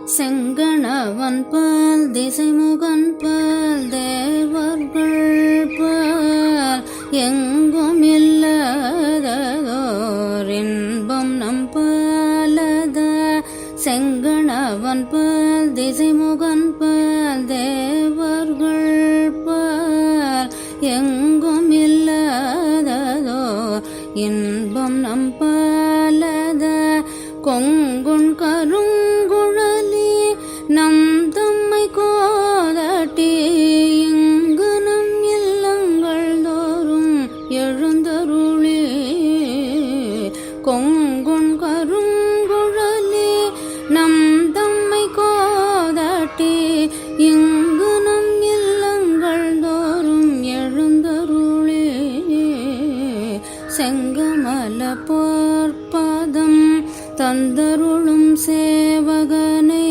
செங்கணவன் பால் திசைமுகன் பால் தேவர்கள் பால் எங்கும் இல்லாததோர் இன்பம் நம் பாலத. செங்கணவன் பால் திசைமுகன் பால் தேவர்கள் பால் எங்கும் இல்லாததோர் இன்பம் நம் பாலத. கொங்குண் கருங்குழலி நம் தம்மை கோதாட்டி இங்கு நம் இல்லங்கள் தோறும் எழுந்தருளி. கொங்குண் கருங்குழலி நம் தம்மை கோதாட்டி இங்கு நம் இல்லங்கள் தோறும் எழுந்தருளி. செங்கமல போர்பாதம் தந்தருளும் சேவகனே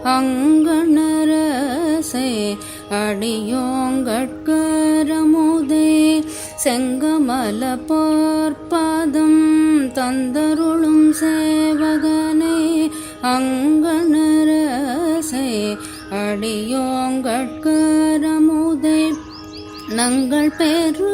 அங்கணரசே அடியோங்கட்கரமுதே. செங்கமல போர்பாதம் தந்தருளும் சேவகனே அங்கணரசே அடியோங்கட்கரமுதே. நங்கள் பெரு